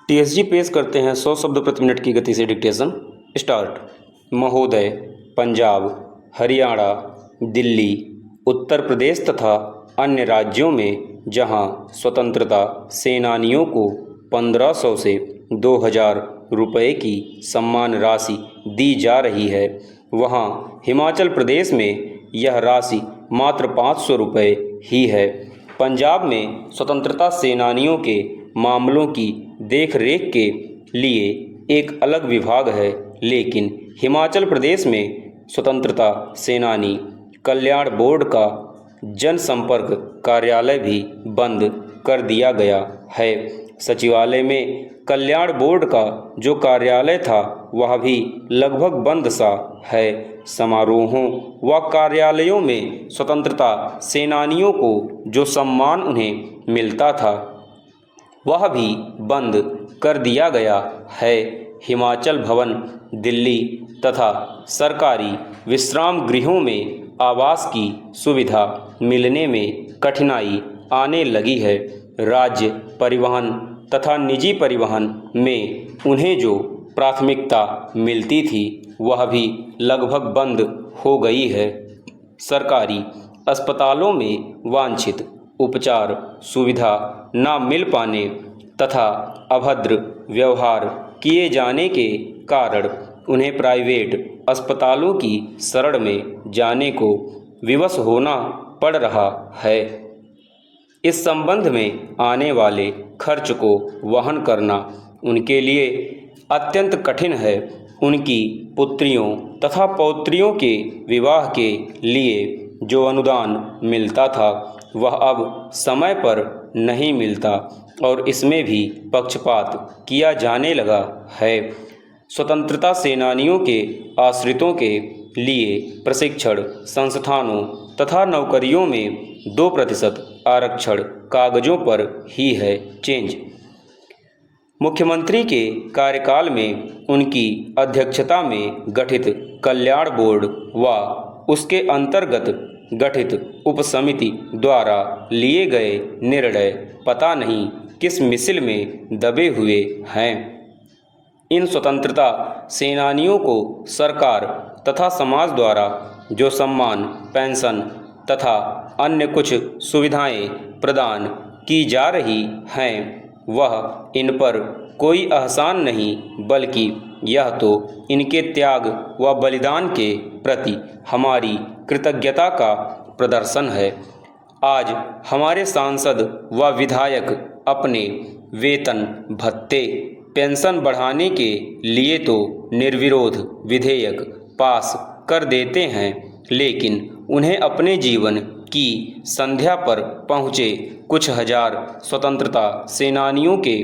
TSG पेश करते हैं 100 शब्द प्रति मिनट की गति से डिक्टेशन। स्टार्ट। महोदय, पंजाब, हरियाणा, दिल्ली, उत्तर प्रदेश तथा अन्य राज्यों में जहां स्वतंत्रता सेनानियों को 1500 से 2000 रुपये की सम्मान राशि दी जा रही है, वहां हिमाचल प्रदेश में यह राशि मात्र 500 रुपये ही है। पंजाब में स्वतंत्रता सेनानियों के मामलों की देखरेख के लिए एक अलग विभाग है, लेकिन हिमाचल प्रदेश में स्वतंत्रता सेनानी कल्याण बोर्ड का जनसंपर्क कार्यालय भी बंद कर दिया गया है। सचिवालय में कल्याण बोर्ड का जो कार्यालय था वह भी लगभग बंद सा है। समारोहों व कार्यालयों में स्वतंत्रता सेनानियों को जो सम्मान उन्हें मिलता था वह भी बंद कर दिया गया है। हिमाचल भवन, दिल्ली तथा सरकारी विश्राम गृहों में आवास की सुविधा मिलने में कठिनाई आने लगी है। राज्य परिवहन तथा निजी परिवहन में उन्हें जो प्राथमिकता मिलती थी वह भी लगभग बंद हो गई है। सरकारी अस्पतालों में वांछित उपचार सुविधा न मिल पाने तथा अभद्र व्यवहार किए जाने के कारण उन्हें प्राइवेट अस्पतालों की शरण में जाने को विवश होना पड़ रहा है। इस संबंध में आने वाले खर्च को वहन करना उनके लिए अत्यंत कठिन है। उनकी पुत्रियों तथा पौत्रियों के विवाह के लिए जो अनुदान मिलता था वह अब समय पर नहीं मिलता और इसमें भी पक्षपात किया जाने लगा है। स्वतंत्रता सेनानियों के आश्रितों के लिए प्रशिक्षण संस्थानों तथा नौकरियों में 2% आरक्षण कागजों पर ही है। चेंज। मुख्यमंत्री के कार्यकाल में उनकी अध्यक्षता में गठित कल्याण बोर्ड व उसके अंतर्गत गठित उपसमिति द्वारा लिए गए निर्णय पता नहीं किस मिसिल में दबे हुए हैं। इन स्वतंत्रता सेनानियों को सरकार तथा समाज द्वारा जो सम्मान, पेंशन तथा अन्य कुछ सुविधाएं प्रदान की जा रही हैं वह इन पर कोई एहसान नहीं, बल्कि यह तो इनके त्याग व बलिदान के प्रति हमारी कृतज्ञता का प्रदर्शन है। आज हमारे सांसद व विधायक अपने वेतन भत्ते पेंशन बढ़ाने के लिए तो निर्विरोध विधेयक पास कर देते हैं, लेकिन उन्हें अपने जीवन की संध्या पर पहुँचे कुछ हजार स्वतंत्रता सेनानियों के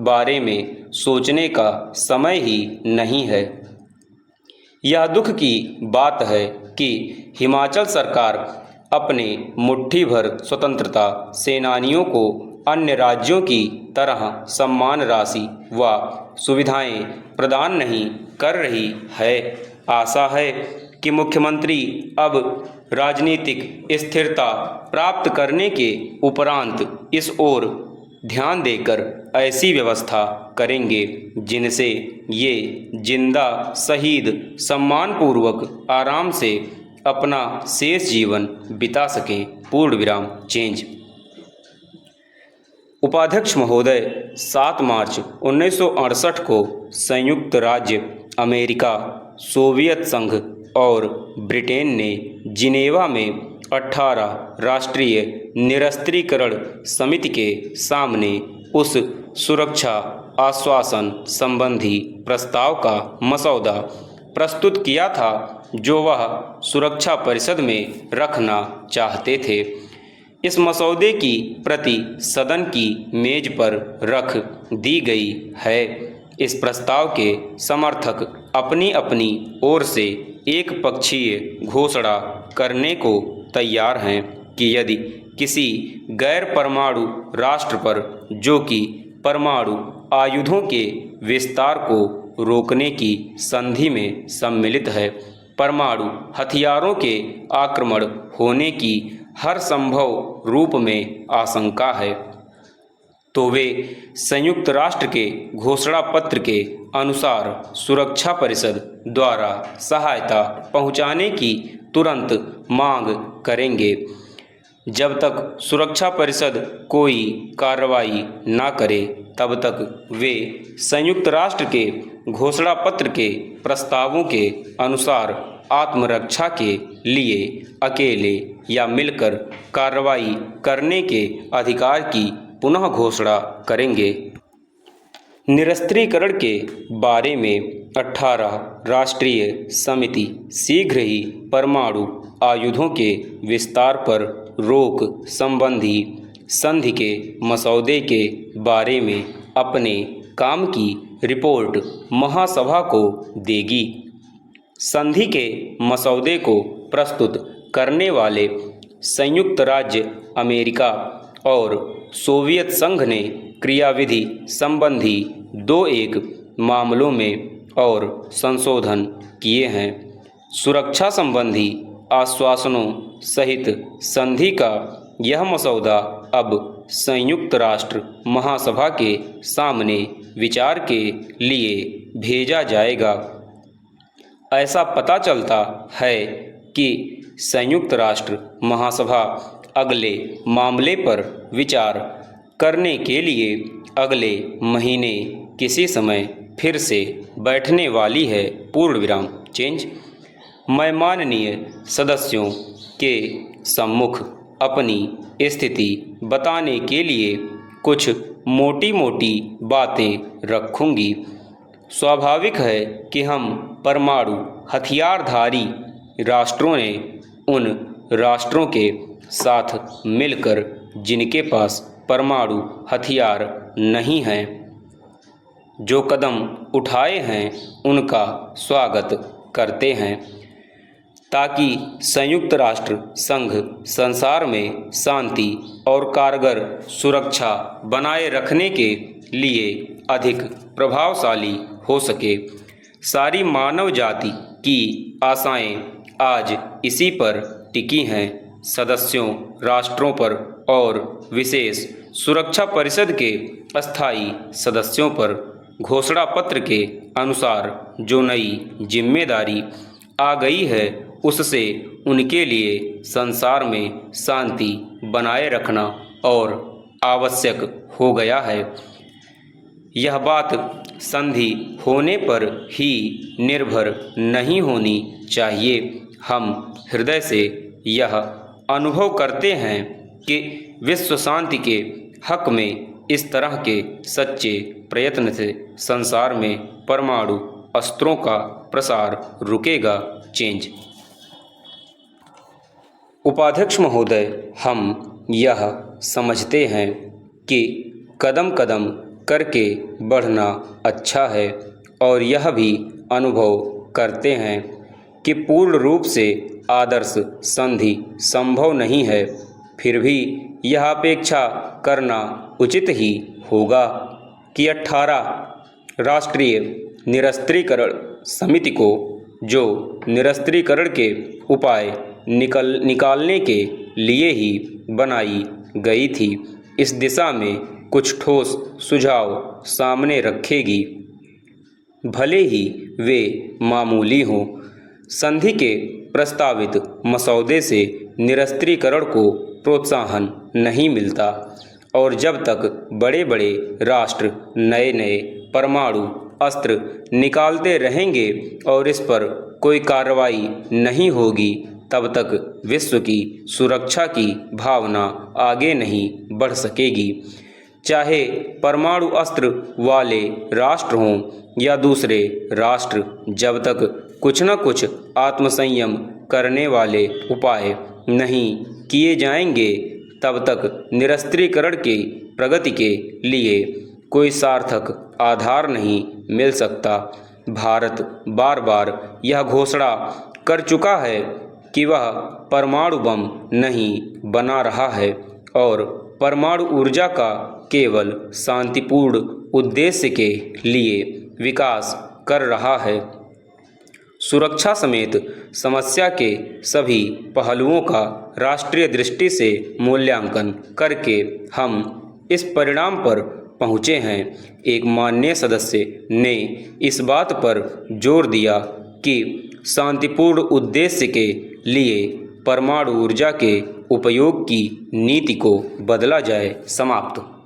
बारे में सोचने का समय ही नहीं है। यह दुख की बात है कि हिमाचल सरकार अपने मुट्ठी भर स्वतंत्रता सेनानियों को अन्य राज्यों की तरह सम्मान राशि व सुविधाएं प्रदान नहीं कर रही है। आशा है कि मुख्यमंत्री अब राजनीतिक स्थिरता प्राप्त करने के उपरांत इस ओर ध्यान देकर ऐसी व्यवस्था करेंगे जिनसे ये जिंदा शहीद सम्मानपूर्वक आराम से अपना शेष जीवन बिता सकें। पूर्ण विराम। चेंज। उपाध्यक्ष महोदय, 7 मार्च 1968 को संयुक्त राज्य अमेरिका, सोवियत संघ और ब्रिटेन ने जिनेवा में 18 राष्ट्रीय निरस्त्रीकरण समिति के सामने उस सुरक्षा आश्वासन संबंधी प्रस्ताव का मसौदा प्रस्तुत किया था जो वह सुरक्षा परिषद में रखना चाहते थे। इस मसौदे की प्रति सदन की मेज पर रख दी गई है। इस प्रस्ताव के समर्थक अपनी अपनी ओर से एक पक्षीय घोषणा करने को तैयार हैं कि यदि किसी गैर परमाणु राष्ट्र पर, जो कि परमाणु आयुधों के विस्तार को रोकने की संधि में सम्मिलित है, परमाणु हथियारों के आक्रमण होने की हर संभव रूप में आशंका है, तो वे संयुक्त राष्ट्र के घोषणा पत्र के अनुसार सुरक्षा परिषद द्वारा सहायता पहुंचाने की तुरंत मांग करेंगे। जब तक सुरक्षा परिषद कोई कार्रवाई न करे तब तक वे संयुक्त राष्ट्र के घोषणा पत्र के प्रस्तावों के अनुसार आत्मरक्षा के लिए अकेले या मिलकर कार्रवाई करने के अधिकार की पुनः घोषणा करेंगे। निरस्त्रीकरण के बारे में 18 राष्ट्रीय समिति शीघ्र ही परमाणु आयुधों के विस्तार पर रोक संबंधी संधि के मसौदे के बारे में अपने काम की रिपोर्ट महासभा को देगी। संधि के मसौदे को प्रस्तुत करने वाले संयुक्त राज्य अमेरिका और सोवियत संघ ने क्रियाविधि संबंधी 2 मामलों में और संशोधन किए हैं। सुरक्षा संबंधी आश्वासनों सहित संधि का यह मसौदा अब संयुक्त राष्ट्र महासभा के सामने विचार के लिए भेजा जाएगा। ऐसा पता चलता है कि संयुक्त राष्ट्र महासभा अगले मामले पर विचार करने के लिए अगले महीने किसी समय फिर से बैठने वाली है। पूर्ण विराम चेंज। मैं माननीय सदस्यों के सम्मुख अपनी स्थिति बताने के लिए कुछ मोटी मोटी बातें रखूंगी। स्वाभाविक है कि हम परमाणु हथियारधारी राष्ट्रों ने उन राष्ट्रों के साथ मिलकर जिनके पास परमाणु हथियार नहीं हैं जो कदम उठाए हैं उनका स्वागत करते हैं ताकि संयुक्त राष्ट्र संघ संसार में शांति और कारगर सुरक्षा बनाए रखने के लिए अधिक प्रभावशाली हो सके। सारी मानव जाति की आशाएं आज इसी पर टिकी हैं। सदस्यों राष्ट्रों पर और विशेष सुरक्षा परिषद के अस्थायी सदस्यों पर घोषणा पत्र के अनुसार जो नई जिम्मेदारी आ गई है उससे उनके लिए संसार में शांति बनाए रखना और आवश्यक हो गया है। यह बात संधि होने पर ही निर्भर नहीं होनी चाहिए। हम हृदय से यह अनुभव करते हैं कि विश्व शांति के हक में इस तरह के सच्चे प्रयत्न से संसार में परमाणु अस्त्रों का प्रसार रुकेगा। चेंज। उपाध्यक्ष महोदय, हम यह समझते हैं कि कदम कदम करके बढ़ना अच्छा है और यह भी अनुभव करते हैं कि पूर्ण रूप से आदर्श संधि संभव नहीं है। फिर भी यह अपेक्षा करना उचित ही होगा कि 18 राष्ट्रीय निरस्त्रीकरण समिति को जो निरस्त्रीकरण के उपाय निकालने के लिए ही बनाई गई थी, इस दिशा में कुछ ठोस सुझाव सामने रखेगी, भले ही वे मामूली हों। संधि के प्रस्तावित मसौदे से निरस्त्रीकरण को प्रोत्साहन नहीं मिलता और जब तक बड़े बड़े राष्ट्र नए नए परमाणु अस्त्र निकालते रहेंगे और इस पर कोई कार्रवाई नहीं होगी, तब तक विश्व की सुरक्षा की भावना आगे नहीं बढ़ सकेगी। चाहे परमाणु अस्त्र वाले राष्ट्र हों या दूसरे राष्ट्र, जब तक कुछ न कुछ आत्मसंयम करने वाले उपाय नहीं किए जाएंगे, तब तक निरस्त्रीकरण की प्रगति के लिए कोई सार्थक आधार नहीं मिल सकता। भारत बार बार यह घोषणा कर चुका है कि वह परमाणु बम नहीं बना रहा है और परमाणु ऊर्जा का केवल शांतिपूर्ण उद्देश्य के लिए विकास कर रहा है। सुरक्षा समेत समस्या के सभी पहलुओं का राष्ट्रीय दृष्टि से मूल्यांकन करके हम इस परिणाम पर पहुँचे हैं। एक माननीय सदस्य ने इस बात पर जोर दिया कि शांतिपूर्ण उद्देश्य के लिए परमाणु ऊर्जा के उपयोग की नीति को बदला जाए। समाप्त।